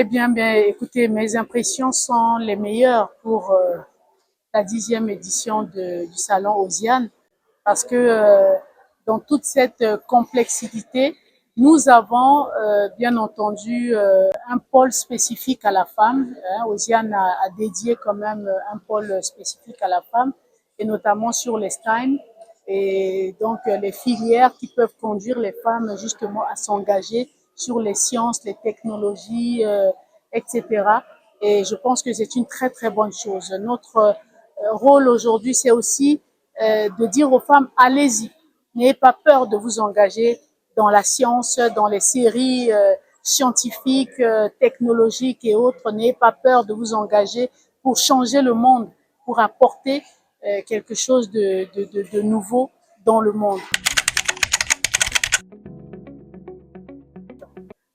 Bien, écoutez, mes impressions sont les meilleures pour la 10e édition du Salon Osiane, parce que dans toute cette complexité, nous avons bien entendu un pôle spécifique à la femme. Osiane a dédié quand même un pôle spécifique à la femme, et notamment sur les STEM, et donc les filières qui peuvent conduire les femmes justement à s'engager sur les sciences, les technologies, etc. Et je pense que c'est une très très bonne chose. Notre rôle aujourd'hui, c'est aussi de dire aux femmes, allez-y, n'ayez pas peur de vous engager dans la science, dans les séries scientifiques, technologiques et autres. N'ayez pas peur de vous engager pour changer le monde, pour apporter quelque chose de nouveau dans le monde.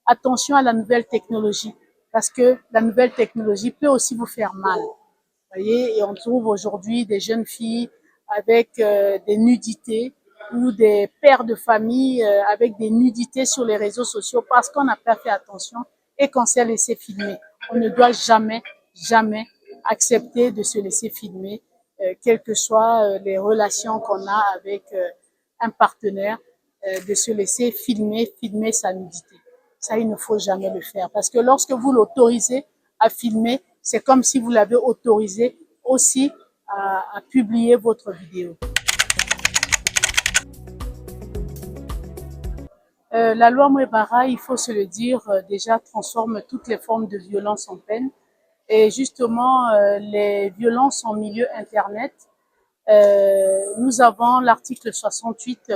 Attention à la nouvelle technologie, parce que la nouvelle technologie peut aussi vous faire mal. Vous voyez, et on trouve aujourd'hui des jeunes filles avec des nudités ou des pères de famille avec des nudités sur les réseaux sociaux parce qu'on n'a pas fait attention et qu'on s'est laissé filmer. On ne doit jamais, jamais accepter de se laisser filmer, quelles que soient les relations qu'on a avec un partenaire, de se laisser filmer sa nudité. Ça, il ne faut jamais le faire, parce que lorsque vous l'autorisez à filmer, c'est comme si vous l'avez autorisé aussi à publier votre vidéo. La loi Mouebara, il faut se le dire, déjà transforme toutes les formes de violence en peine. Et justement, les violences en milieu Internet, nous avons l'article 68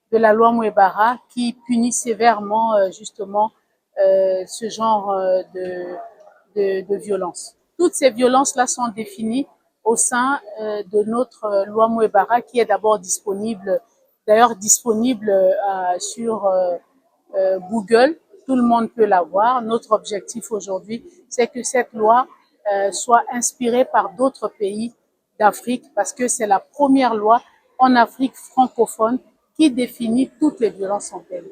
de la loi Mouebara qui punit sévèrement justement ce genre de violence. Toutes ces violences-là sont définies au sein de notre loi Mouebara qui est d'abord disponible, d'ailleurs disponible sur Google. Tout le monde peut la voir. Notre objectif aujourd'hui, c'est que cette loi soit inspirée par d'autres pays d'Afrique, parce que c'est la première loi en Afrique francophone qui définit toutes les violences en peine.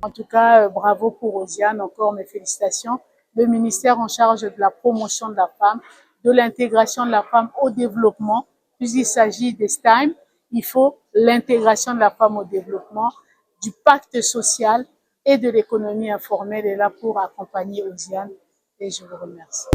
En tout cas, bravo pour Osiane, encore mes félicitations. Le ministère en charge de la promotion de la femme, de l'intégration de la femme au développement, puisqu'il s'agit des STEM, il faut l'intégration de la femme au développement, du pacte social et de l'économie informelle est là pour accompagner Osiane, et je vous remercie.